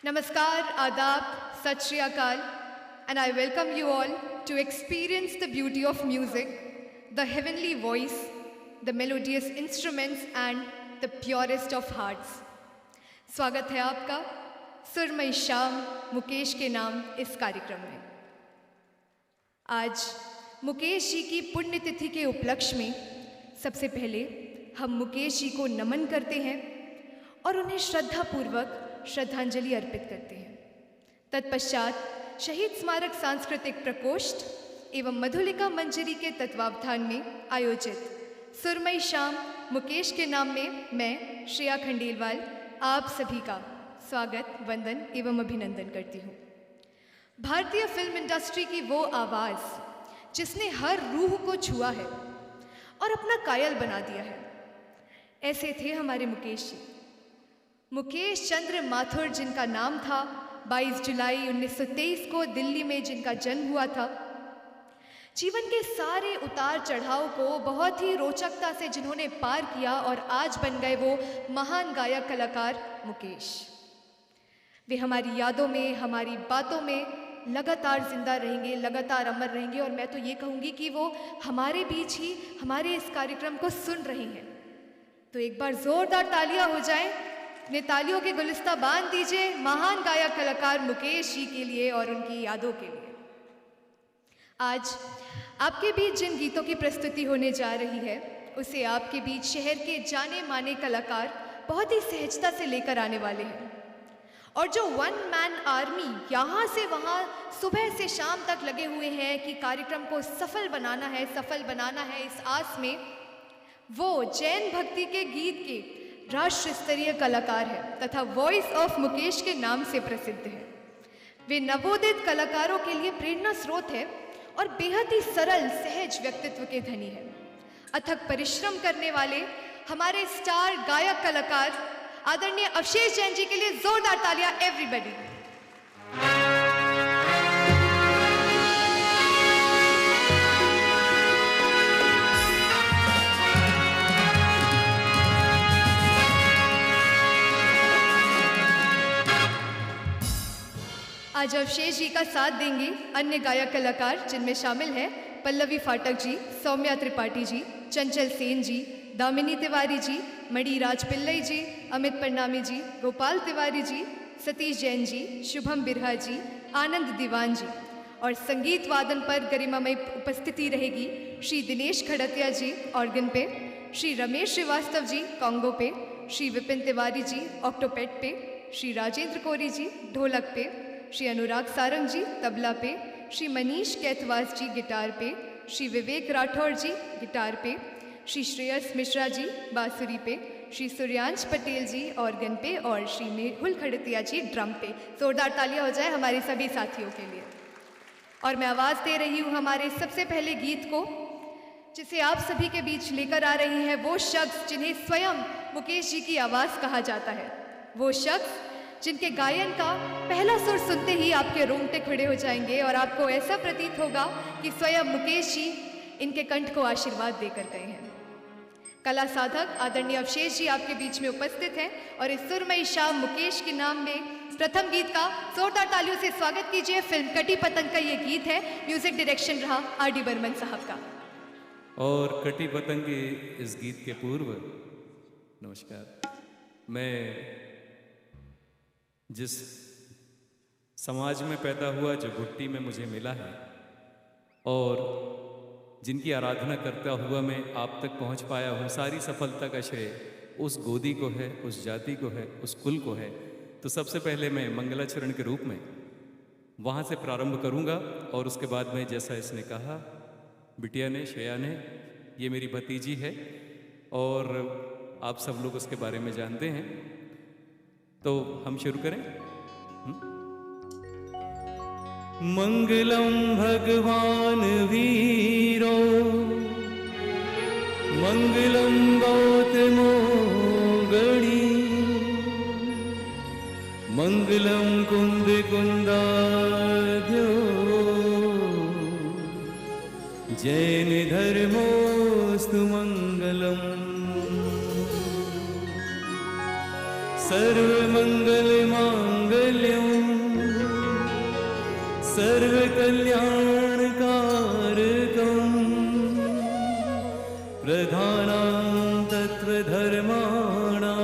Namaskar, Adab, Sat Shri Akal, and I welcome you all to experience the beauty of music, the heavenly voice, the melodious instruments and the purest of hearts. स्वागत है आपका सुरमई शाम मुकेश के नाम इस कार्यक्रम में। आज मुकेश जी की पुण्यतिथि के उपलक्ष्य में सबसे पहले हम मुकेश जी को नमन करते हैं और उन्हें श्रद्धापूर्वक श्रद्धांजलि अर्पित करते हैं। तत्पश्चात शहीद स्मारक सांस्कृतिक प्रकोष्ठ एवं मधुलिका मंजरी के तत्वावधान में आयोजित सुरमई शाम मुकेश के नाम में मैं श्रेया खंडेलवाल आप सभी का स्वागत, वंदन एवं अभिनंदन करती हूँ। भारतीय फिल्म इंडस्ट्री की वो आवाज़ जिसने हर रूह को छुआ है और अपना कायल बना दिया है, ऐसे थे हमारे मुकेश जी। मुकेश चंद्र माथुर जिनका नाम था, 22 जुलाई 1923 को दिल्ली में जिनका जन्म हुआ था, जीवन के सारे उतार चढ़ाव को बहुत ही रोचकता से जिन्होंने पार किया और आज बन गए वो महान गायक कलाकार मुकेश। वे हमारी यादों में, हमारी बातों में लगातार जिंदा रहेंगे, लगातार अमर रहेंगे और मैं तो ये कहूँगी कि वो हमारे बीच ही हमारे इस कार्यक्रम को सुन रहे हैं। तो एक बार जोरदार तालियां हो जाएं, अपने तालियों के गुलिस्ता बांध दीजिए महान गायक कलाकार मुकेश जी के लिए और उनकी यादों के लिए। आज आपके बीच जिन गीतों की प्रस्तुति होने जा रही है उसे आपके बीच शहर के जाने माने कलाकार बहुत ही सहजता से लेकर आने वाले हैं। और जो वन मैन आर्मी यहाँ से वहाँ सुबह से शाम तक लगे हुए हैं कि कार्यक्रम को सफल बनाना है इस आस में, वो जैन भक्ति के गीत के राष्ट्र स्तरीय कलाकार है तथा वॉइस ऑफ मुकेश के नाम से प्रसिद्ध है। वे नवोदित कलाकारों के लिए प्रेरणा स्रोत है और बेहद ही सरल सहज व्यक्तित्व के धनी है। अथक परिश्रम करने वाले हमारे स्टार गायक कलाकार आदरणीय अवशेष जैन जी के लिए जोरदार तालियां एवरीबॉडी। आज अवशेष जी का साथ देंगे अन्य गायक कलाकार जिनमें शामिल हैं पल्लवी फाटक जी, सौम्या त्रिपाठी जी, चंचल सेन जी, दामिनी तिवारी जी, मणिराज पिल्लई जी, अमित परनामी जी, गोपाल तिवारी जी, सतीश जैन जी, शुभम बिरहा जी, आनंद दीवान जी। और संगीत वादन पर गरिमामयी उपस्थिति रहेगी श्री दिनेश खड़तिया जी ऑर्गन पे, श्री रमेश श्रीवास्तव जी कॉन्गो पे, श्री विपिन तिवारी जी ऑक्टोपेट पे, श्री राजेंद्र कोरी जी ढोलक पे, श्री अनुराग सारंग जी तबला पे, श्री मनीष कैथवास जी गिटार पे, श्री विवेक राठौर जी गिटार पे, श्री श्रेयस मिश्रा जी बांसुरी पे, श्री सूर्यांश पटेल जी ऑर्गन पे और श्री मेहुल खड़तिया जी ड्रम पे। जोरदार तालियां हो जाए हमारे सभी साथियों के लिए। और मैं आवाज़ दे रही हूँ हमारे सबसे पहले गीत को, जिसे आप सभी के बीच लेकर आ रही हैं वो शख्स जिन्हें स्वयं मुकेश जी की आवाज़ कहा जाता है, वो शख्स जिनके गायन का पहला सुर सुनते ही आपके रोंगटे खड़े हो जाएंगे और आपको ऐसा प्रतीत होगा कि स्वयं मुकेश जी इनके कंठ को आशीर्वाद देकर गए हैं। कला साधक आदरणीय अवशेष जी आपके बीच में उपस्थित हैं और इस सुरमई शाम मुकेश के नाम में प्रथम गीत का जोरदार तालियों से स्वागत कीजिए। फिल्म कटी पतंग का ये गीत है, म्यूजिक डायरेक्शन रहा आर.डी. बर्मन साहब का। और कटी पतंग के इस गीत के पूर्व नमस्कार, मैं जिस समाज में पैदा हुआ, जो घुट्टी में मुझे मिला है और जिनकी आराधना करता हुआ मैं आप तक पहुंच पाया हूं, सारी सफलता का श्रेय उस गोदी को है, उस जाति को है, उस कुल को है। तो सबसे पहले मैं मंगलाचरण के रूप में वहां से प्रारंभ करूंगा और उसके बाद में, जैसा इसने कहा बिटिया ने, श्रेया ने, ये मेरी भतीजी है और आप सब लोग उसके बारे में जानते हैं। तो हम शुरू करें। मंगलम भगवान वीरो, मंगलम गौतमो गणी, मंगलम कुंद कुंदाध्यो, जैन धर्मोस्तु मंगलम। सर्वमंगल मांगल्यं सर्वकल्याणकारकम् प्रधानां तत्र धर्माणां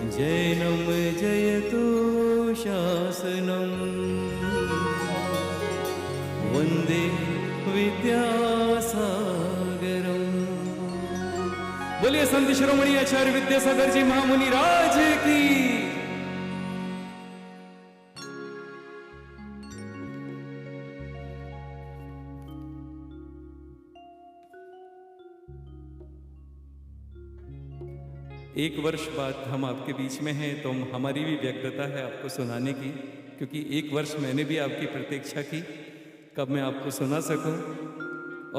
जैनं जयतु शासनम् वन्दे विद्यासागरम्। बोलिए संत शिरोमणि आचार्य विद्यासागर जी महामुनि राज की। एक वर्ष बाद हम आपके बीच में हैं, तो हमारी भी व्यग्रता है आपको सुनाने की, क्योंकि एक वर्ष मैंने भी आपकी प्रतीक्षा की कब मैं आपको सुना सकूं,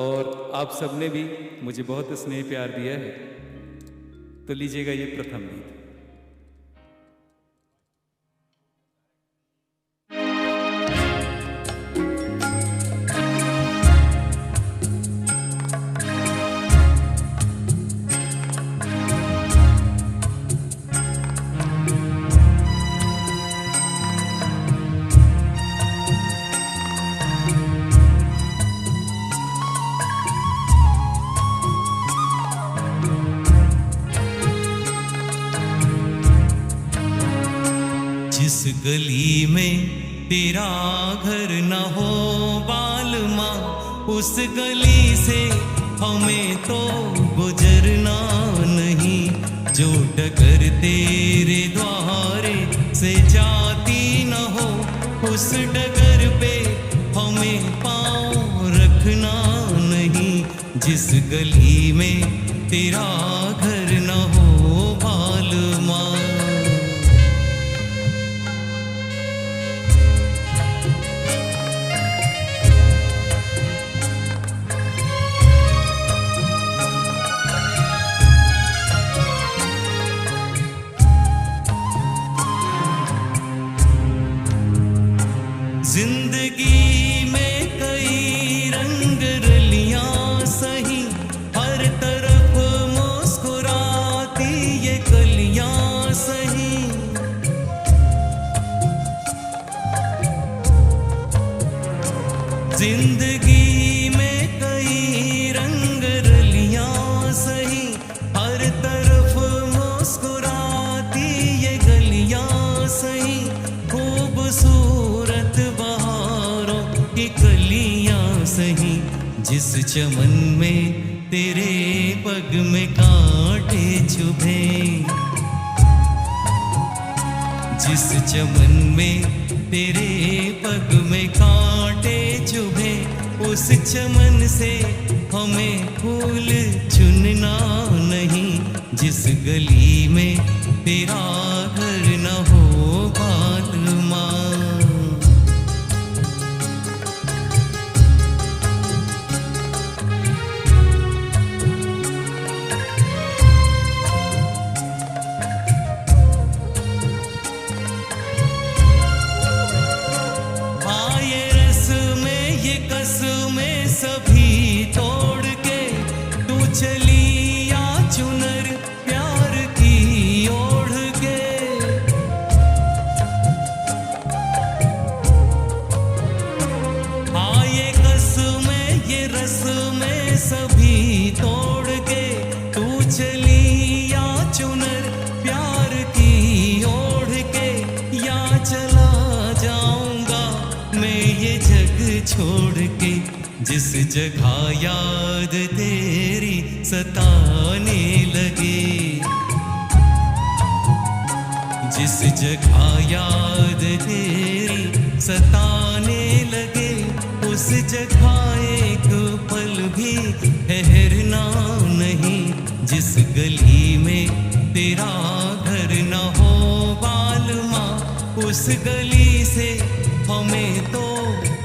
और आप सबने भी मुझे बहुत स्नेह प्यार दिया है। तो लीजिएगा ये प्रथम गीत। जिस गली में तेरा घर न हो बालमा, उस गली से हमें तो गुजरना नहीं। जो डगर तेरे द्वारे से जाती न हो, उस डगर पे हमें पाँव रखना नहीं। जिस गली में तेरा घर न हो बालमा। जिंदगी में कई रंग रलियां सही, हर तरफ मुस्कुराती ये कलियां सही। जिंदगी में कई रंग रलियां सही, हर तरफ मुस्कुराती ये गलियां सही। खूबसूरत बहारों की कलियां सही, जिस चमन में तेरे पग में कांटे चुभे। जिस चमन में तेरे पग में कांटे चुभे, उस चमन से हमें फूल चुनना नहीं। जिस गली में तेरा घर न हो बालमा। सभी तोड़ के तू चली या चुनर प्यार की ओढ़ के। ये कसमें ये रस्में सभी तोड़ के तू चली या चुनर प्यार की ओढ़ के। या चला जाऊंगा मैं ये जग छोड़ के। जिस जगह याद तेरी सताने लगे, जिस जगह याद तेरी सताने लगे, उस जगह एक पल भी ठहरना नहीं। जिस गली में तेरा घर न हो बालमा, उस गली से हमें तो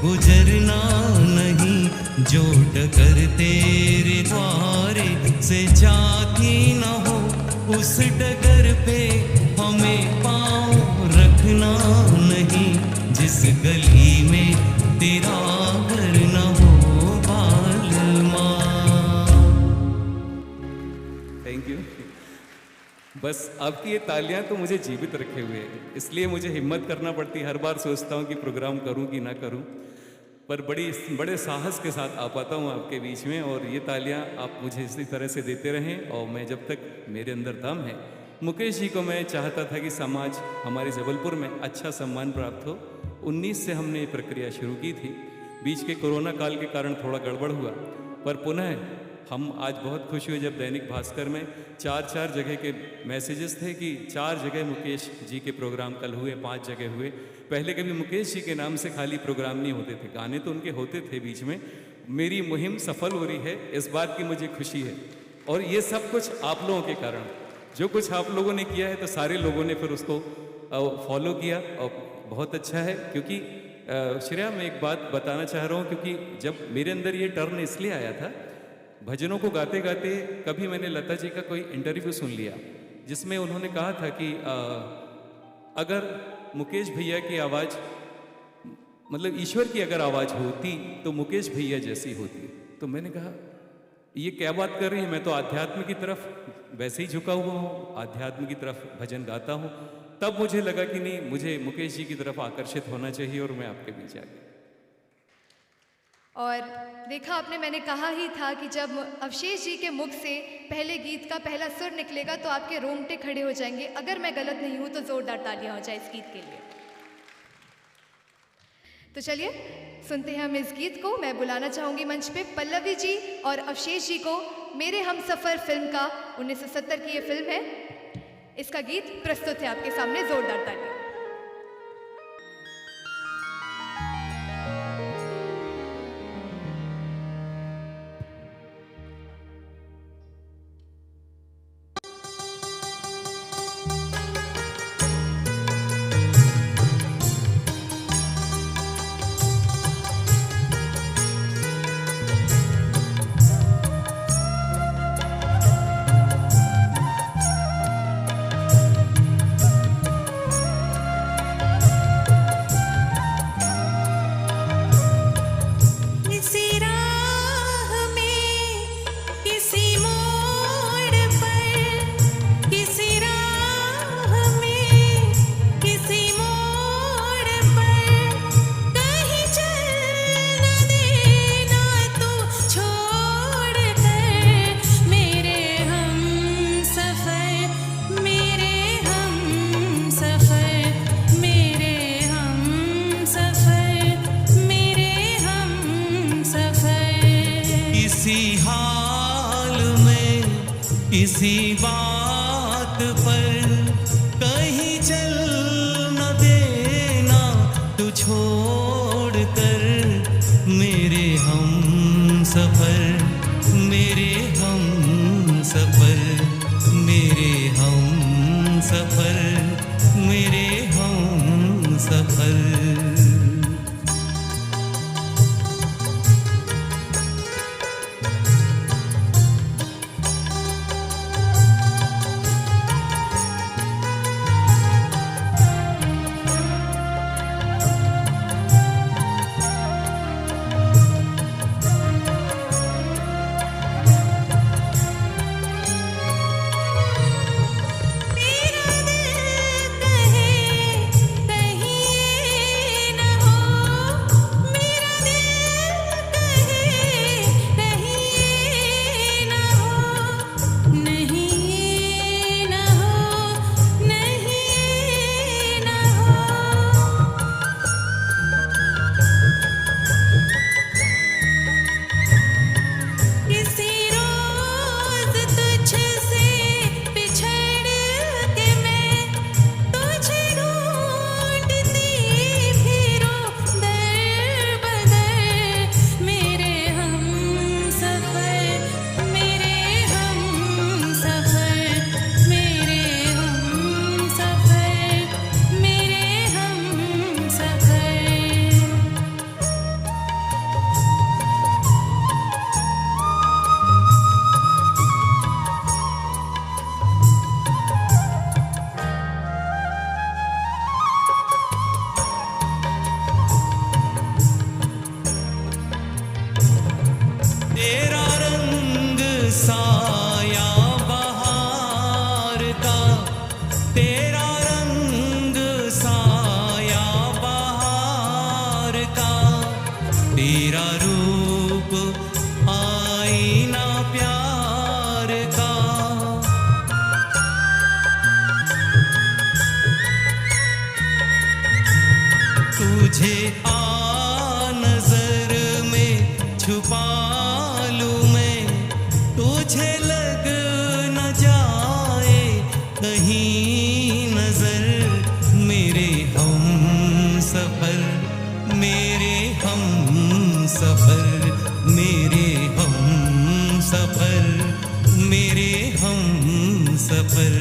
गुजरना नहीं। जो डगर तेरे द्वारे से जाती न हो, उस डगर पे हमें पाँव रखना नहीं। जिस गली में तेरा घर न हो बालमा। Thank you. बस आपकी ये तालियां तो मुझे जीवित रखे हुए हैं, इसलिए मुझे हिम्मत करना पड़ती है। हर बार सोचता हूँ कि प्रोग्राम करूँ कि ना करूँ, पर बड़े साहस के साथ आ पाता हूँ आपके बीच में। और ये तालियां आप मुझे इसी तरह से देते रहें। और मैं जब तक मेरे अंदर दम है, मुकेश जी को मैं चाहता था कि समाज हमारे जबलपुर में अच्छा सम्मान प्राप्त हो। 19 से हमने ये प्रक्रिया शुरू की थी। बीच के कोरोना काल के कारण थोड़ा गड़बड़ हुआ, पर पुनः हम आज बहुत खुश हुए जब दैनिक भास्कर में 4 जगह के मैसेजेस थे कि 4 जगह मुकेश जी के प्रोग्राम कल हुए, 5 जगह हुए। पहले कभी मुकेश जी के नाम से खाली प्रोग्राम नहीं होते थे, गाने तो उनके होते थे बीच में। मेरी मुहिम सफल हो रही है, इस बात की मुझे खुशी है। और ये सब कुछ आप लोगों के कारण, जो कुछ आप लोगों ने किया है तो सारे लोगों ने फिर उसको फॉलो किया और बहुत अच्छा है। क्योंकि श्रेया, मैं एक बात बताना चाह रहा हूँ, क्योंकि जब मेरे अंदर ये टर्न इसलिए आया था, भजनों को गाते गाते कभी मैंने लता जी का कोई इंटरव्यू सुन लिया जिसमें उन्होंने कहा था कि अगर मुकेश भैया की आवाज़, मतलब ईश्वर की अगर आवाज़ होती तो मुकेश भैया जैसी होती। तो मैंने कहा ये क्या बात कर रही है, मैं तो आध्यात्म की तरफ वैसे ही झुका हुआ हूँ, आध्यात्म की तरफ भजन गाता हूँ। तब मुझे लगा कि नहीं, मुझे मुकेश जी की तरफ आकर्षित होना चाहिए और मैं आपके बीच आ गया। और देखा आपने, मैंने कहा ही था कि जब अवशेष जी के मुख से पहले गीत का पहला सुर निकलेगा तो आपके रोंगटे खड़े हो जाएंगे। अगर मैं गलत नहीं हूं तो जोरदार तालियां हो जाए इस गीत के लिए। तो चलिए सुनते हैं हम इस गीत को। मैं बुलाना चाहूंगी मंच पे पल्लवी जी और अवशेष जी को। मेरे हम सफर फिल्म का 1970 की ये फिल्म है, इसका गीत प्रस्तुत है आपके सामने। जोरदार तालियां। किसी बात पर कहीं चल न देना तू छोड़ कर, मेरे हम सफर, मेरे हम सफर, मेरे हम सफर, मेरे हम सफर। मेरा दिल कहे कहीं तुझे आ नजर में छुपा लूं मैं, तुझे लग न जाए कहीं नजर। मेरे हम सफर, मेरे हम सफर, मेरे हम सफर, मेरे हम सफर।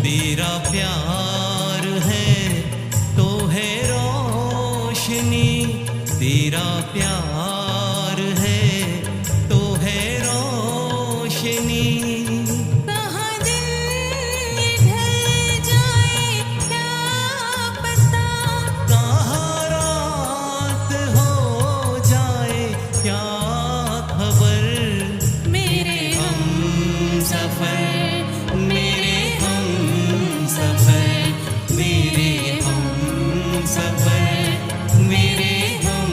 तेरा प्यार है तो है रोशनी, तेरा प्यार है तो है रोशनी। कहाँ दिन ढल जाए क्या पता, कहाँ रात हो जाए क्या खबर। मेरे हम सफर, मेरे हम सफर, मेरे हम सफर, मेरे हम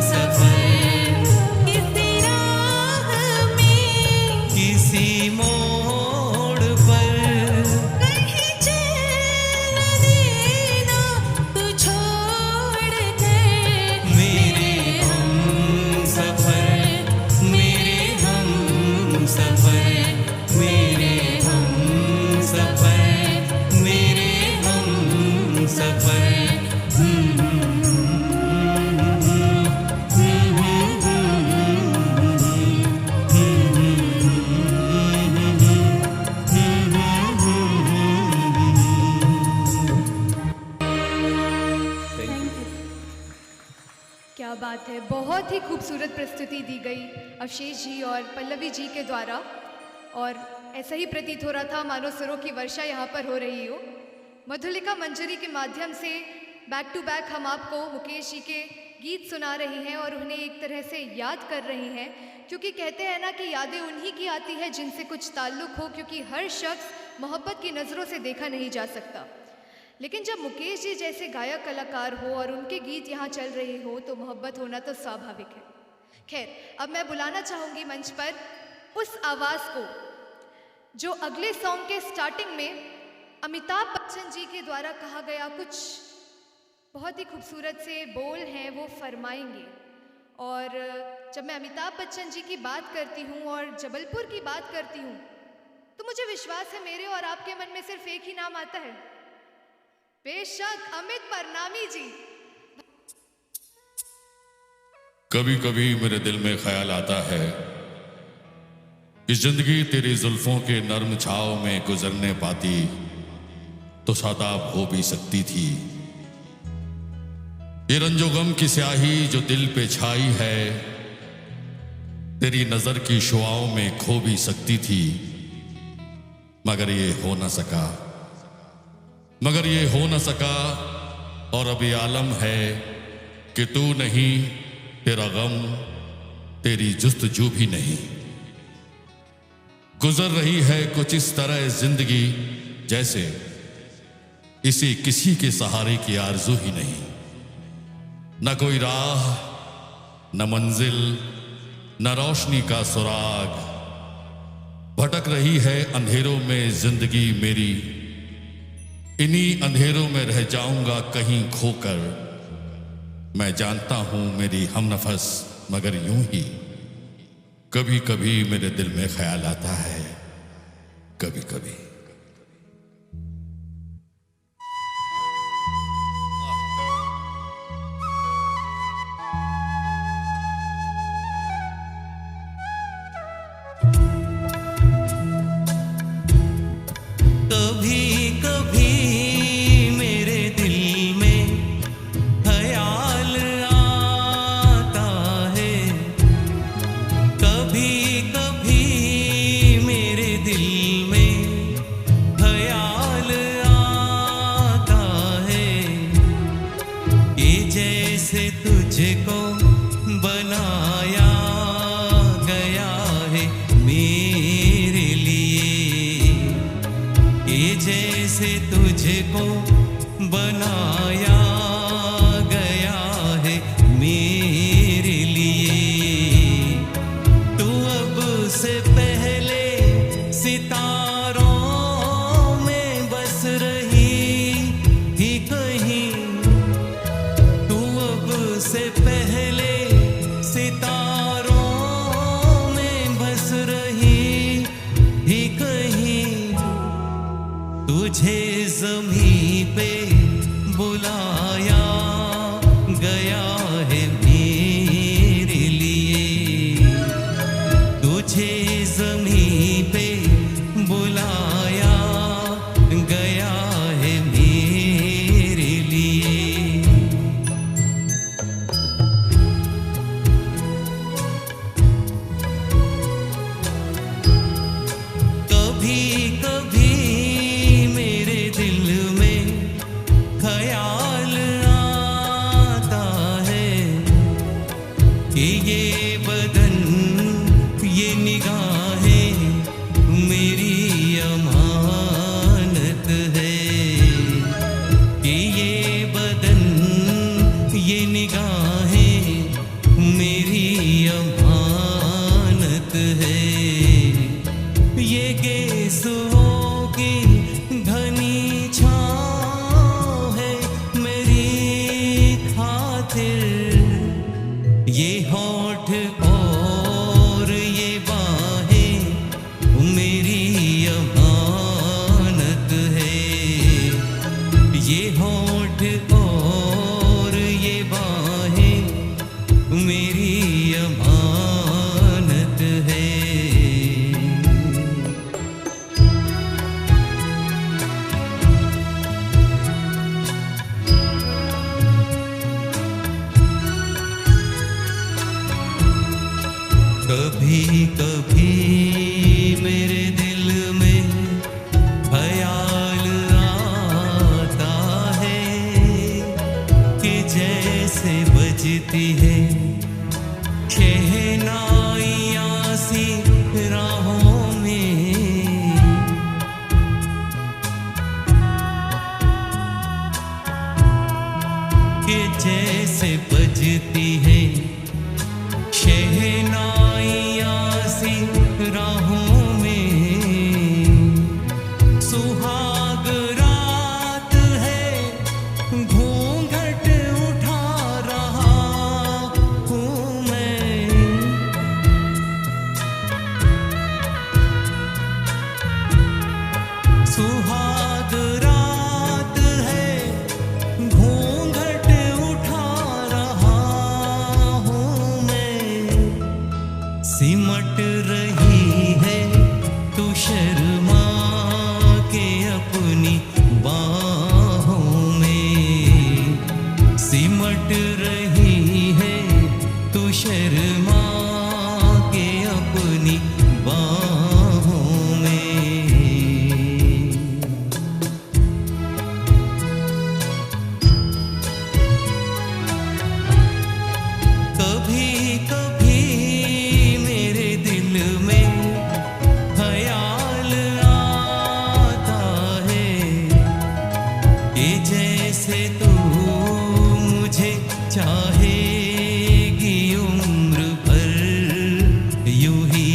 सफर। किसी राह में किसी मोड़ पर कहीं चल न देना तू छोड़ कर। मेरे हम सफर, मेरे हम सफर, मेरे हम सफर, मेरे हम सफर। Thank you. क्या बात है, बहुत ही खूबसूरत प्रस्तुति दी गई अवशेष जी और पल्लवी जी के द्वारा। और ऐसा ही प्रतीत हो रहा था मानो सुरों की वर्षा यहाँ पर हो रही हो। मधुलिका मंजरी के माध्यम से बैक टू बैक हम आपको मुकेश जी के गीत सुना रहे हैं और उन्हें एक तरह से याद कर रहे हैं, क्योंकि कहते हैं ना कि यादें उन्हीं की आती है जिनसे कुछ ताल्लुक़ हो, क्योंकि हर शख्स मोहब्बत की नज़रों से देखा नहीं जा सकता। लेकिन जब मुकेश जी जैसे गायक कलाकार हो और उनके गीत यहाँ चल रहे हो तो मोहब्बत होना तो स्वाभाविक है। खैर, अब मैं बुलाना चाहूँगी मंच पर उस आवाज़ को जो अगले सॉन्ग के स्टार्टिंग में अमिताभ बच्चन जी के द्वारा कहा गया कुछ बहुत ही खूबसूरत से बोल हैं वो फरमाएंगे। और जब मैं अमिताभ बच्चन जी की बात करती हूँ और जबलपुर की बात करती हूँ तो मुझे विश्वास है मेरे और आपके मन में सिर्फ एक ही नाम आता है, बेशक अमित परनामी जी। कभी कभी मेरे दिल में ख्याल आता है कि जिंदगी तेरी जुल्फों के नर्म छाव में गुजरने पाती तो शादाब हो भी सकती थी। ये रंजो गम की स्याही जो दिल पे छाई है तेरी नजर की शुआओं में खो भी सकती थी, मगर ये हो न सका, मगर ये हो न सका। और अब ये आलम है कि तू नहीं, तेरा गम, तेरी जुस्तजू भी नहीं। गुजर रही है कुछ इस तरह जिंदगी जैसे इसे किसी के सहारे की आरजू ही नहीं। न कोई राह, न मंजिल, न रोशनी का सुराग। भटक रही है अंधेरों में जिंदगी मेरी, इन्हीं अंधेरों में रह जाऊंगा कहीं खोकर। मैं जानता हूं मेरी हमनफस, मगर यूं ही कभी कभी मेरे दिल में ख्याल आता है, कभी कभी। कभी कभी मेरे दिल में ख्याल आता है, कभी कभी मेरे दिल में जैसे तुझको बनाया गया है मेरे लिए। तू अब से पहले सितारों में बस रही थी कहीं, तू अब से पहले सितारों में बस रही थी कहीं। तुझे ज़मीं पे बुलाया गया है मेरे लिए। तुझे ज़मीं पे बुलाया गया है मेरे लिए। कभी कभी मेरे दिल में ख्याल आता है कि ये बदन, ये निगाहें मेरी अमानत है, कि ये बदन, ये निगाहें मेरी अमानत है। ये गेसुओं की घनी छाँव है मेरी खातिर, ये होठ और ये बाहें मेरी अमानत है। ये होठ और ये बाहें मेरी अमानत है। कभी कभी मेरे दिल में ख्याल आता है कि जैसे बजती है शहनाइयाँ सी राहों में, कि जैसे बजती है शहनाइयाँ सी राहों में। सुहाग रात है, घूंघट उठा रहा हूँ मैं। सुहाग रात है, घूंघट उठा रहा हूँ मैं। सिमट रही है तू शर्मा के अपनी बाहों में, सिमट रही है तू शर्मा के अपनी बाहों में। कभी कभी मेरे दिल में ख्याल आता है कि जैसे तू मुझे चाहेगी उम्र भर यूं ही,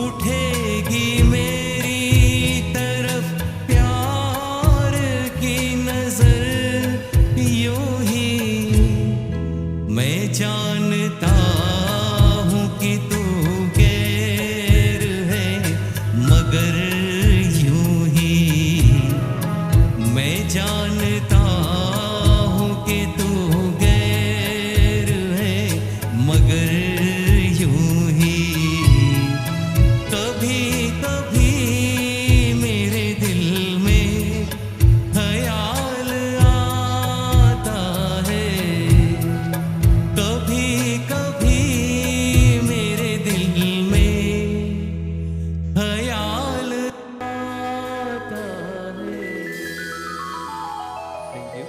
उठेगी मेरी तरफ प्यार की नजर यूं ही। मैं जानता हूँ कि तू गैर है मगर यूं ही, मैं जानता हूँ कि तू गैर है मगर यूं ही। कभी कभी मेरे दिल में ख्याल आता है, कभी कभी मेरे दिल में ख्याल आता है। Thank you.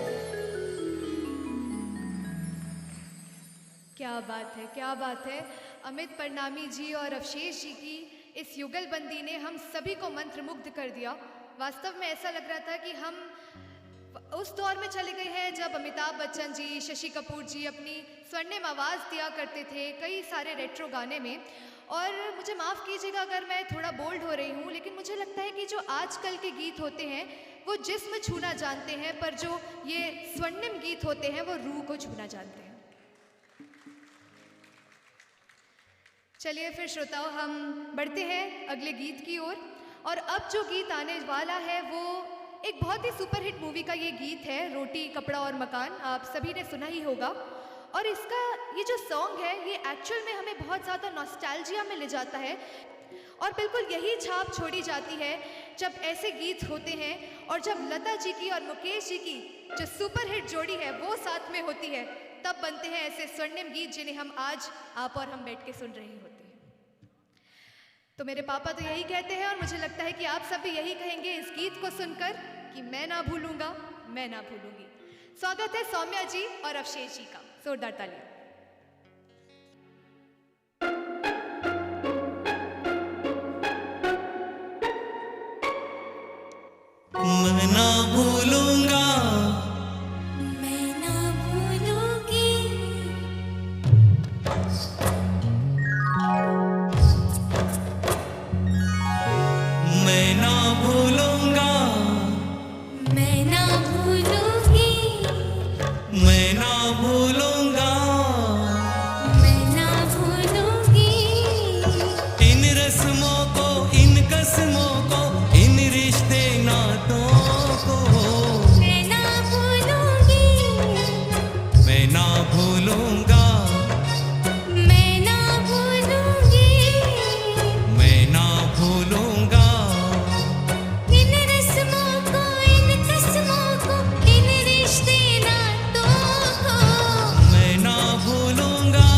क्या बात है, क्या बात है। अमित परनामी जी और अवशेष जी की इस युगलबंदी ने हम सभी को मंत्रमुग्ध कर दिया। वास्तव में ऐसा लग रहा था कि हम उस दौर में चले गए हैं जब अमिताभ बच्चन जी, शशि कपूर जी अपनी स्वर्णिम आवाज़ दिया करते थे कई सारे रेट्रो गाने में। और मुझे माफ़ कीजिएगा अगर मैं थोड़ा बोल्ड हो रही हूँ, लेकिन मुझे लगता है कि जो आजकल के गीत होते हैं वो जिस्म छूना जानते हैं, पर जो ये स्वर्णिम गीत होते हैं वो रूह को छूना जानते हैं। चलिए फिर श्रोताओं, हम बढ़ते हैं अगले गीत की ओर। और अब जो गीत आने वाला है वो एक बहुत ही सुपरहिट मूवी का ये गीत है, रोटी कपड़ा और मकान। आप सभी ने सुना ही होगा। और इसका ये जो सॉन्ग है ये एक्चुअल में हमें बहुत ज़्यादा नॉस्टैल्जिया में ले जाता है। और बिल्कुल यही छाप छोड़ी जाती है जब ऐसे गीत होते हैं और जब लता जी की और मुकेश जी की जो सुपरहिट जोड़ी है वो साथ में होती है, तब बनते हैं ऐसे स्वर्णिम गीत जिन्हें हम आज आप और हम बैठ के सुन रहे होते हैं। तो मेरे पापा तो यही कहते हैं और मुझे लगता है कि आप सब भी यही कहेंगे इस गीत को सुनकर कि मैं ना भूलूंगा, मैं ना भूलूंगी। स्वागत है सौम्या जी और अवशेष जी का। जोरदार तालियां। मैं ना भूलूंगा, मैं ना भूलूंगी, मैं ना भूलूंगा, मैं ना भूलूंगी, मैं ना भूलूंगा, मैं ना भूलूंगी, इन रस्मों को, इन कस्मों को, इन रिश्ते नातों को। मैं ना भूलूंगी, मैं ना भूलूंगा, मैं ना भूलूंगी, मैं ना भूलूंगा, इन रस्मों को, इन कस्मों को, इन रिश्ते नातों को। मैं ना भूलूंगा,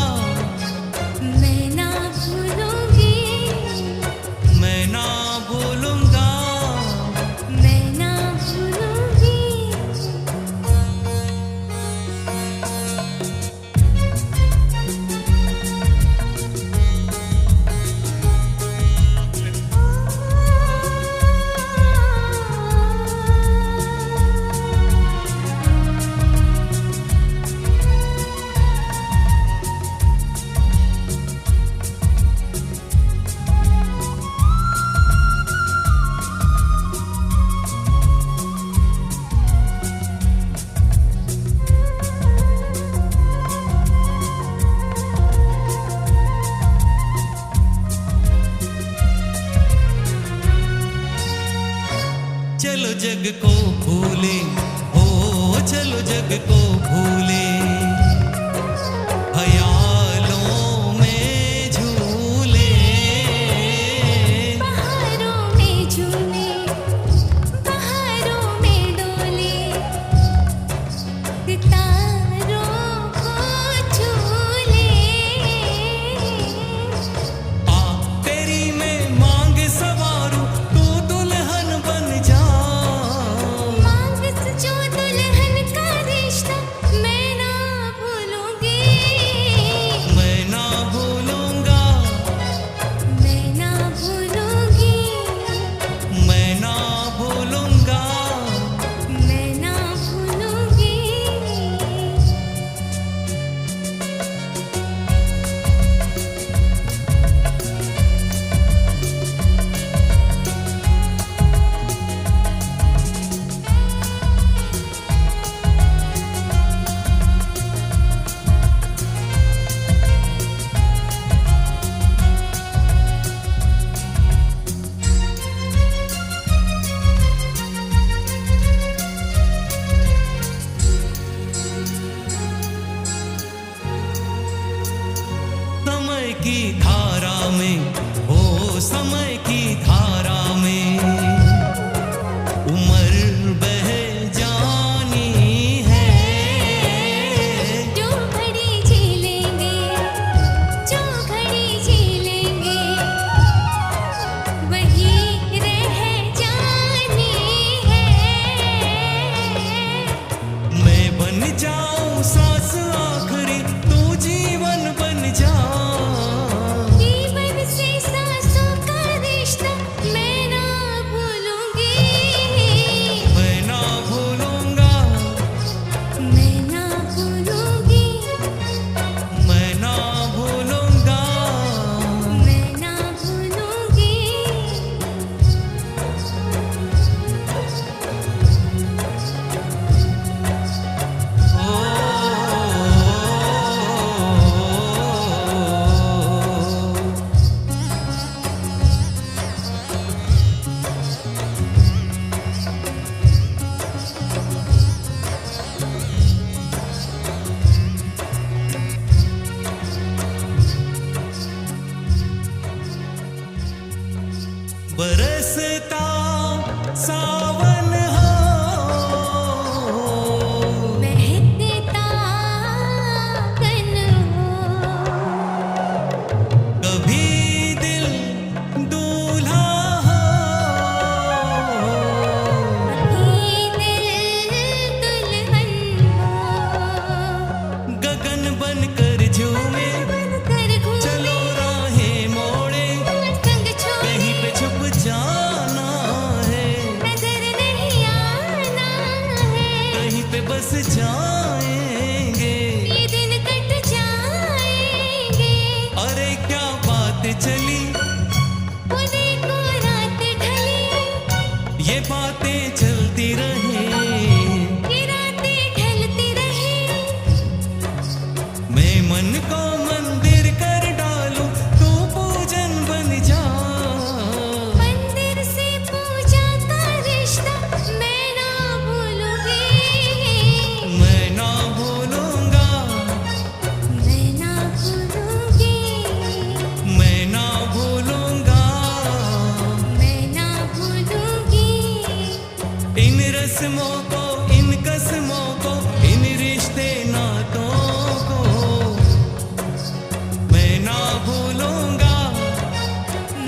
मैं ना भूलूंगी, मैं ना भूलूंगा। मैं ना भूलूंगी। चलो जग को भूले, हो चलो जग को भूले, ख्यालों में झूले। बहारों में झूले, बहारों में डोले, सितारों को झूले। आ तेरी मैं मांग सवारूं, तू दुल्हन बन जा। मांग से जो दुल्हन का रिश्ता, मैं ना ये बातें चलती रहे, ये रातें ढलती रही, मैं मन को मंदिर कर डालूं, तू पूजन बन जा। मंदिर से पूजा का रिश्ता मैं ना भूलूंगी, मैं ना भूलूंगा, मैं ना भूलूंगी, मैं ना भूलूंगा, मैं ना भूलूंगी। इन रस्मों को, इन कसमों को, इन रिश्ते नातों को मैं ना भूलूंगा,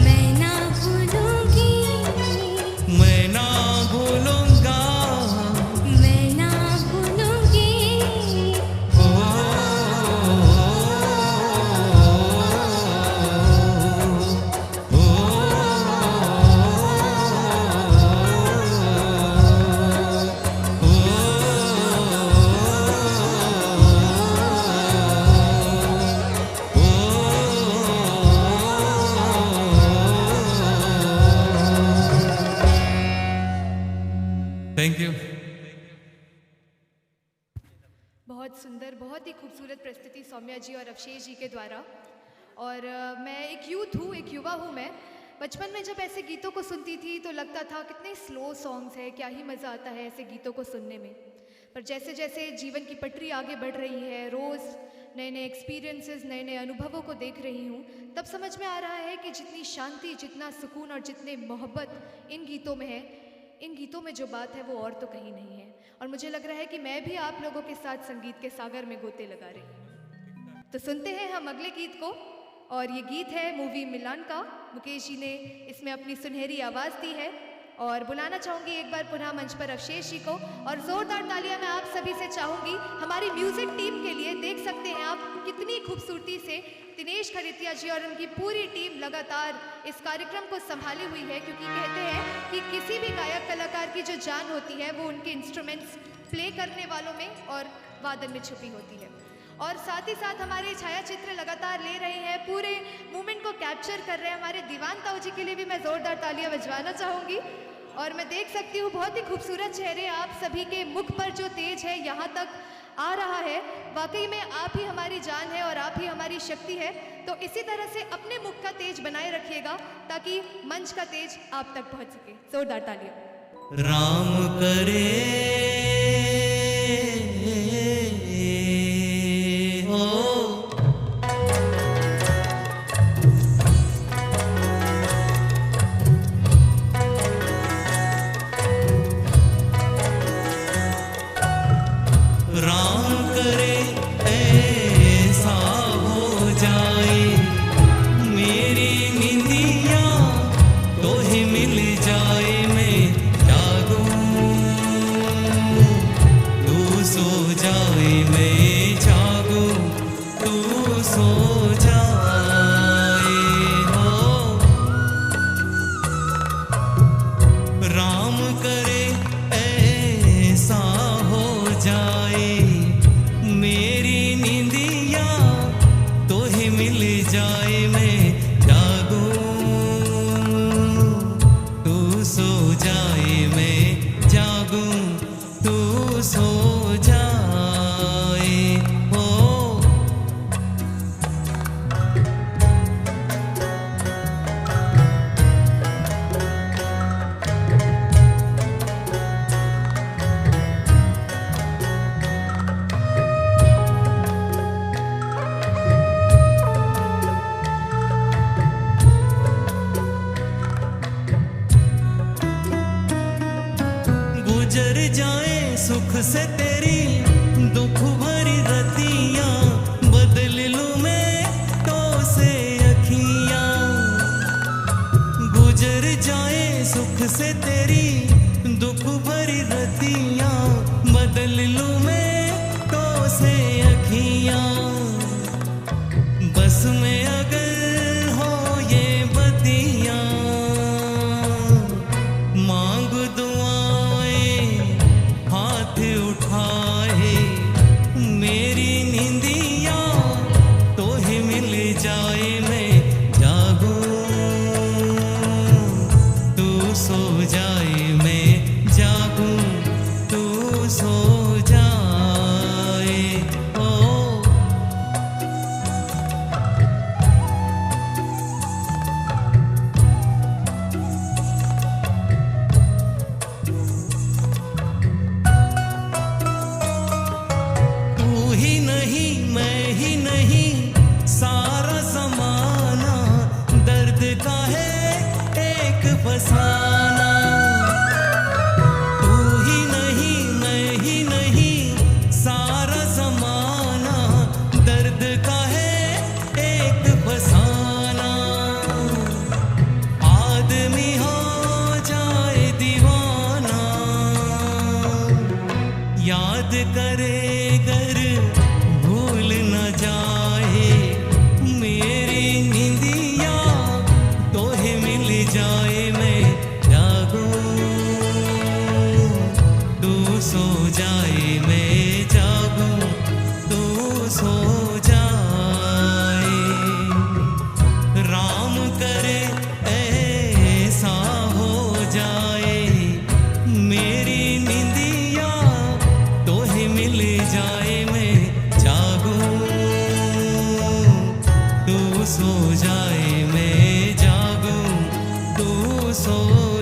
मैं ना भूलूंगी, मैं ना भूलूंगा। मैं ना भूलूंगी। Thank you. बहुत सुंदर, बहुत ही खूबसूरत प्रस्तुति सौम्या जी और अवशेष जी के द्वारा। और मैं एक यूथ हूँ, एक युवा हूँ मैं। बचपन में जब ऐसे गीतों को सुनती थी तो लगता था कितने स्लो सॉन्ग्स है, क्या ही मज़ा आता है ऐसे गीतों को सुनने में। पर जैसे जैसे जीवन की पटरी आगे बढ़ रही है, रोज़ नए नए एक्सपीरियंसेस, नए नए अनुभवों को देख रही हूँ, तब समझ में आ रहा है कि जितनी शांति, जितना सुकून और जितने मोहब्बत इन गीतों में है, इन गीतों में जो बात है वो और तो कहीं नहीं है। और मुझे लग रहा है कि मैं भी आप लोगों के साथ संगीत के सागर में गोते लगा रही हूँ। तो सुनते हैं हम अगले गीत को। और ये गीत है मूवी मिलान का। मुकेश जी ने इसमें अपनी सुनहरी आवाज़ दी है। और बुलाना चाहूँगी एक बार पुनः मंच पर अवशेष जी को। और ज़ोरदार तालियां मैं आप सभी से चाहूँगी हमारी म्यूज़िक टीम के लिए। देख सकते हैं आप कितनी खूबसूरती से दिनेश खरीतिया जी और उनकी पूरी टीम लगातार इस कार्यक्रम को संभाली हुई है, क्योंकि कहते हैं कि किसी भी गायक कलाकार की जो जान होती है वो उनके इंस्ट्रूमेंट्स प्ले करने वालों में और वादन में छुपी होती है। और साथ ही साथ हमारे छायाचित्र लगातार ले रहे हैं, पूरे मूवमेंट को कैप्चर कर रहे हैं। हमारे दीवान ताऊ जी के लिए भी मैं ज़ोरदार तालियां बजवाना चाहूँगी। और मैं देख सकती हूँ बहुत ही खूबसूरत चेहरे, आप सभी के मुख पर जो तेज है यहाँ तक आ रहा है, वाकई में आप ही हमारी जान है और आप ही हमारी शक्ति है। तो इसी तरह से अपने मुख का तेज बनाए रखिएगा ताकि मंच का तेज आप तक पहुँच सके। जोरदार तालियां। राम करे हो, राम करे ऐसा हो जाए, मेरी निंदिया तो ही मिल जाए, मैं जागूं तू सो जाए, मैं जागूं तू सो जाए। हो राम करे ऐसा हो जाए, मेरी नींदिया तो ही मिल जाए, मैं जागूं तू सो जाए, मैं जागूं तू सो जाए। हो गुजर जाए सुख से तेरी दुख भरी रतियां, बदल लूं मैं तो से अखियां। गुजर जाए सुख से तेरी दुख भरी रतियां, बदल लूं मैं तो से अखियां। बस में अगर हो ये बतियां, मांग दुआएं हाथ उठाए, मेरी नींदिया तो ही मिल जाए, मैं जागूं तू सो जाए, मैं करे गर भूल न जाए मेरी निंदिया तोहे मिल जाए मैं जागूं तू सो जाए मैं जागूं तू सो जाए राम करे ऐसा हो जाए मेरी निंदिया तोहे मिल जाए मैं जागूं तू सो जाए मैं जागूं तू सो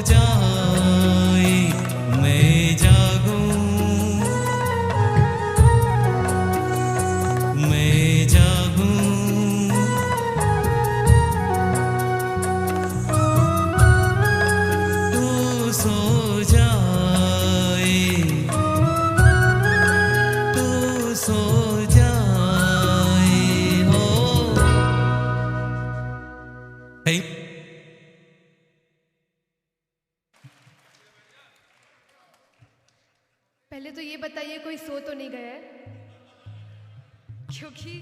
जाए मैं जागूं मैं जागूं तू सो जाए तू सो जाए हो पहले तो ये बताइए कोई सो तो नहीं गया है? क्योंकि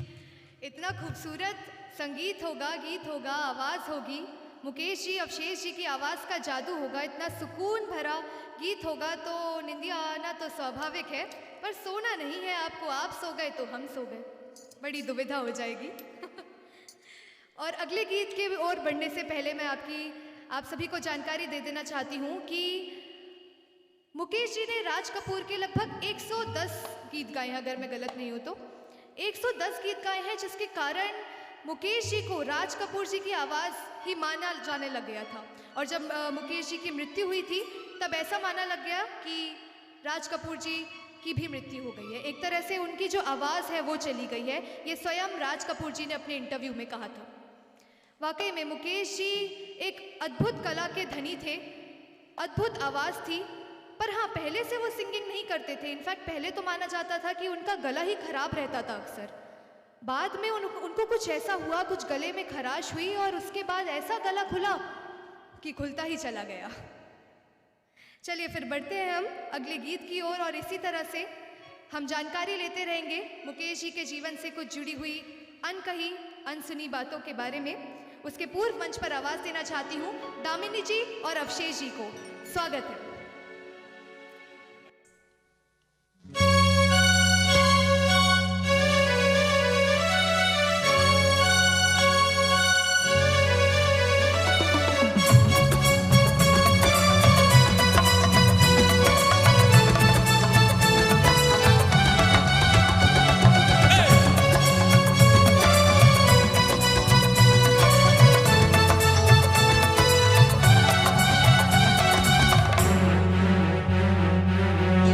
इतना खूबसूरत संगीत होगा, गीत होगा, आवाज़ होगी, मुकेश जी, अवशेष जी की आवाज़ का जादू होगा, इतना सुकून भरा गीत होगा, तो निंदिया आना तो स्वाभाविक है, पर सोना नहीं है आपको। आप सो गए तो हम सो गए, बड़ी दुविधा हो जाएगी। और अगले गीत के ओर बढ़ने से पहले मैं आप सभी को जानकारी दे देना चाहती हूँ कि मुकेश जी ने राज कपूर के लगभग 110 गीत गाए हैं, अगर मैं गलत नहीं हूँ तो 110 गीत गाए हैं, जिसके कारण मुकेश जी को राज कपूर जी की आवाज़ ही माना जाने लग गया था। और जब मुकेश जी की मृत्यु हुई थी तब ऐसा माना लग गया कि राज कपूर जी की भी मृत्यु हो गई है। एक तरह से उनकी जो आवाज़ है वो चली गई है, ये स्वयं राज कपूर जी ने अपने इंटरव्यू में कहा था। वाकई में मुकेश जी एक अद्भुत कला के धनी थे, अद्भुत आवाज़ थी, पर हाँ, पहले से वो सिंगिंग नहीं करते थे। इनफैक्ट पहले तो माना जाता था कि उनका गला ही खराब रहता था अक्सर। बाद में उनको कुछ ऐसा हुआ, कुछ गले में खराश हुई और उसके बाद ऐसा गला खुला कि खुलता ही चला गया। चलिए फिर बढ़ते हैं हम अगले गीत की ओर, और इसी तरह से हम जानकारी लेते रहेंगे मुकेश जी के जीवन से कुछ जुड़ी हुई अनकही अनसुनी बातों के बारे में। उसके पूर्व मंच पर आवाज़ देना चाहती हूँ दामिनी जी और अवशेष जी को। स्वागत है।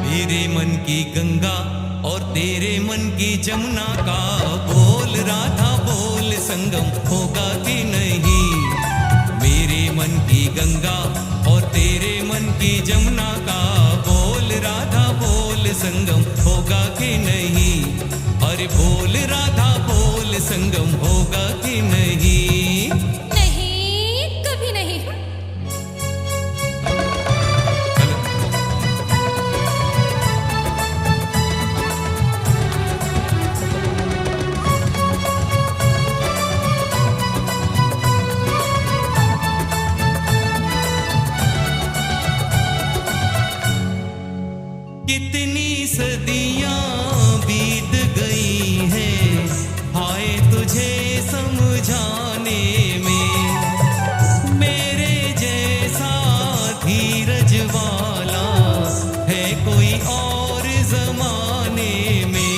मेरे मन की गंगा और तेरे मन की जमुना का बोल राधा बोल संगम होगा कि नहीं। मेरे मन की गंगा और तेरे मन की जमुना का बोल राधा बोल संगम होगा कि नहीं। अरे बोल राधा बोल संगम होगा कि नहीं। नहीं, कभी नहीं। कितनी सदियां बीत गई हैं हाय तुझे समझाने में। मेरे जैसा धीरज वाला है कोई और जमाने में।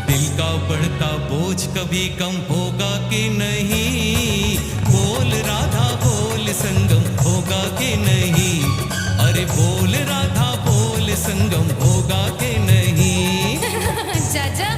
दिल का बढ़ता बोझ कभी कम होगा कि नहीं। बोल राधा बोल संगम होगा कि नहीं। अरे बोल राधा बोल संगम होगा कि नहीं। चाचा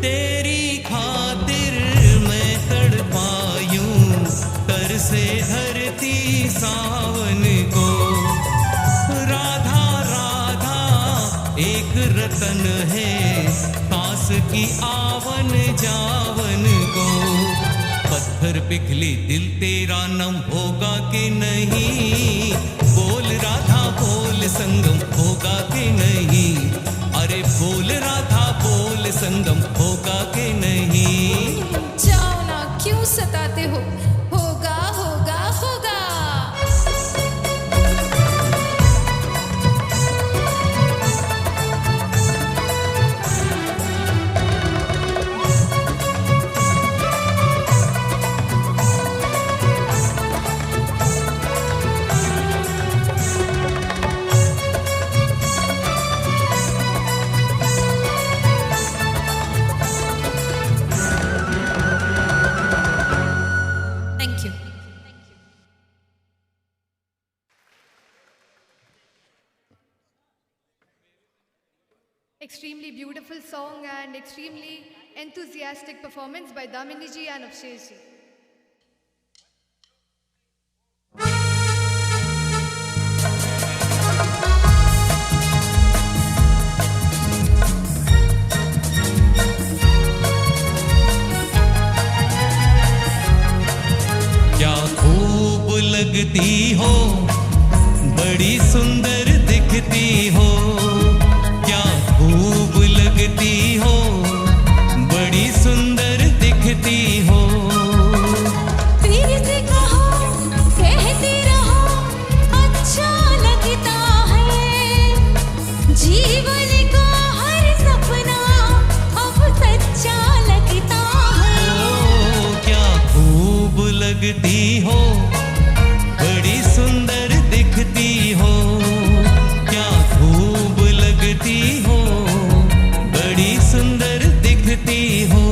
तेरी खातिर मैं तड़पायूं तरसे धरती सावन को। रतन है सांस की आवन जावन को। पत्थर पिघले दिल तेरा नम होगा कि नहीं, बोल राधा बोल संगम होगा कि नहीं, अरे बोल राधा बोल संगम होगा कि नहीं। जाओ ना, क्यों सताते हो, होगा होगा होगा। Thank you. Extremely beautiful song and extremely enthusiastic performance by Damini ji and Avshesh ji. क्या खूब लगती हो, बड़ी सुंदर दिखती हो, क्या खूब लगती हो, बड़ी सुंदर दिखती हो। फिर से कहो, कहती रहो, अच्छा लगता है, जीवन का हर सपना अब सच्चा लगता है। ओ, क्या खूब लगती हो, बड़ी सुंदर दिखती हो, क्या खूब लगती हो, बड़ी सुंदर दिखती हो।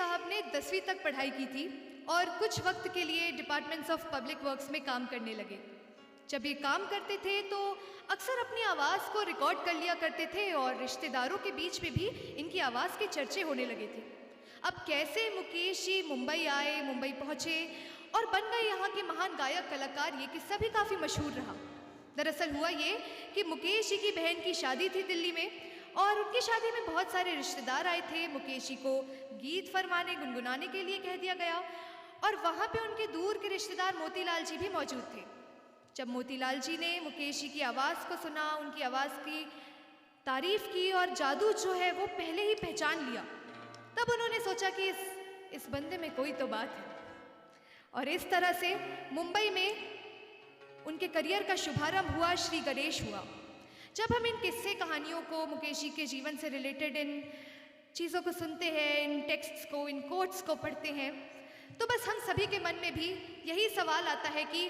साहब ने 10वीं तक पढ़ाई की थी और कुछ वक्त के लिए डिपार्टमेंट्स ऑफ पब्लिक वर्क्स में काम करने लगे। जब ये काम करते थे तो अक्सर अपनी आवाज़ को रिकॉर्ड कर लिया करते थे और रिश्तेदारों के बीच में भी इनकी आवाज़ के चर्चे होने लगे थे। अब कैसे मुकेश जी मुंबई आए, मुंबई पहुँचे और बन गए यहाँ के महान गायक कलाकार, ये किस्सा भी काफ़ी मशहूर रहा। दरअसल हुआ ये कि मुकेश जी की बहन की शादी थी दिल्ली में और उनकी शादी में बहुत सारे रिश्तेदार आए थे। मुकेश जी को गीत फरमाने गुनगुनाने के लिए कह दिया गया और वहाँ पे उनके दूर के रिश्तेदार मोतीलाल जी भी मौजूद थे। जब मोतीलाल जी ने मुकेश जी की आवाज़ को सुना, उनकी आवाज़ की तारीफ़ की और जादू जो है वो पहले ही पहचान लिया, तब उन्होंने सोचा कि इस बंदे में कोई तो बात है। और इस तरह से मुंबई में उनके करियर का शुभारंभ हुआ, श्री गणेश हुआ। जब हम इन किस्से कहानियों को, मुकेश जी के जीवन से रिलेटेड इन चीज़ों को सुनते हैं, इन टेक्स्ट्स को, इन कोट्स को पढ़ते हैं, तो बस हम सभी के मन में भी यही सवाल आता है कि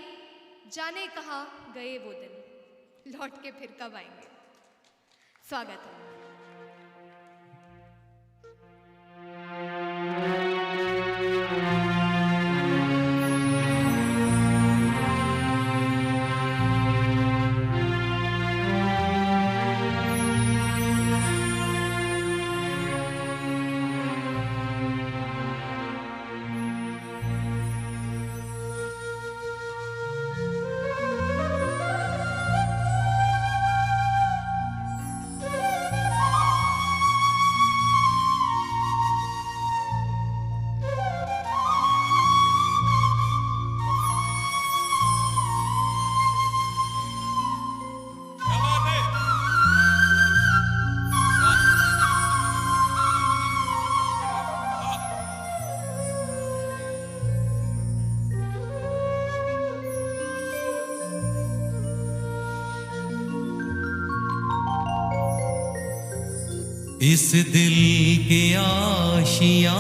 जाने कहाँ गए वो दिन, लौट के फिर कब आएंगे। स्वागत है। इस दिल के आशियां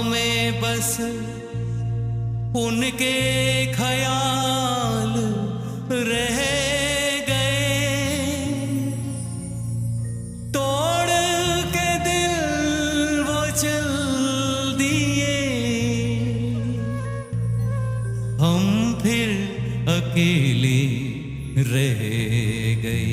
में बस उनके ख्याल रह गए, तोड़ के दिल वो चल दिए, हम फिर अकेले रह गए।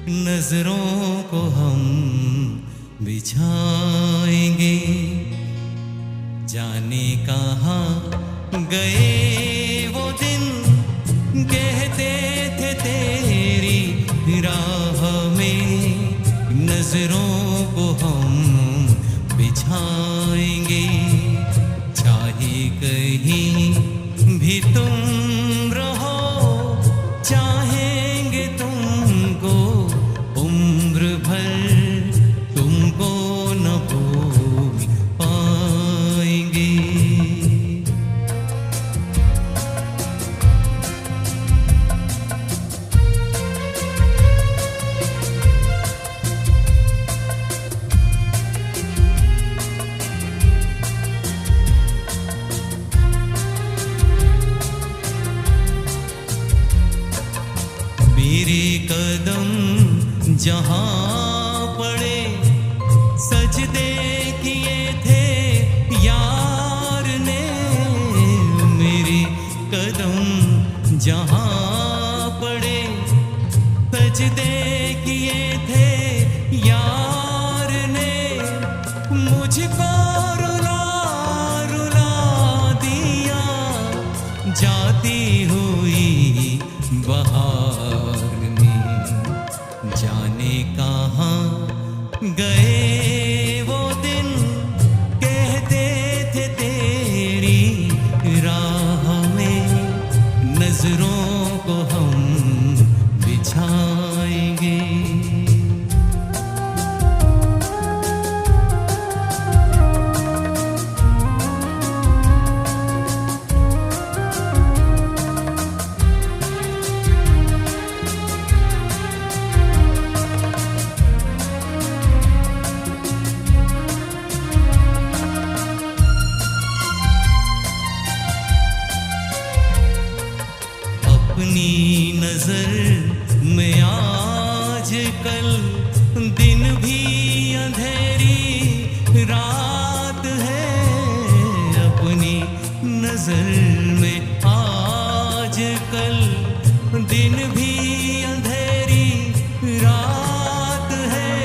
नजरों को हम बिछाएंगे। जाने कहाँ गए वो दिन, कहते थे तेरी राह में नजरों को हम बिछाएंगे। चाहे कहीं भी तुम रहो, चाहेंगे तुमको उम्र भर, तुमको न भूल पाएंगे। मेरे कदम जहाँ पड़े, सजदे किए थे यार ने। मेरे कदम जहाँ पड़े, सजदे किए थे यार ने। मुझको रुला रुला दिया जाती हुई बहार ने। जाने कहाँ गए वो दिन, कहते थे तेरी राह में नजरों को हम बिछाएंगे। अपनी नजर में आज कल दिन भी अंधेरी रात है। अपनी नजर में आज कल दिन भी अंधेरी रात है।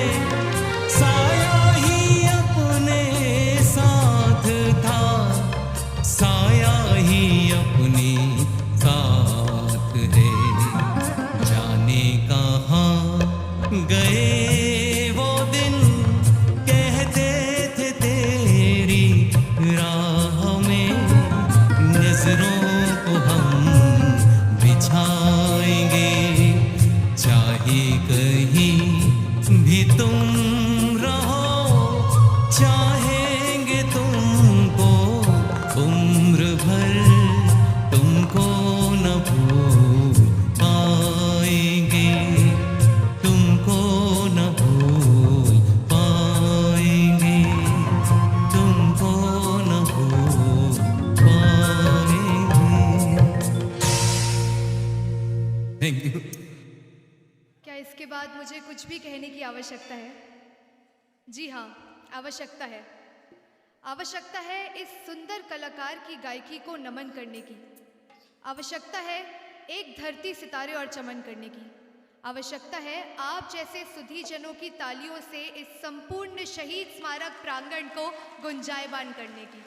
साया ही अपने साथ था, साया ही अपने साथ है। जाने कहाँ गए वो दिन, कहते थे तेरी राह में नजरों को हम बिछाएंगे। चाहे कहीं भी तुम रहो, चाहेंगे तुमको उम्र भर, तुमको न भूल पाएंगे, तुमको न भूल पाएंगे, तुमको न भूल पाएंगे। Thank you. क्या इसके बाद मुझे कुछ भी कहने की आवश्यकता है? जी हाँ, आवश्यकता है। आवश्यकता है इस सुंदर कलाकार की गायकी को नमन करने की। आवश्यकता है एक धरती सितारे और चमन करने की। आवश्यकता है आप जैसे सुधीजनों की तालियों से इस संपूर्ण शहीद स्मारक प्रांगण को गुंजायमान करने की।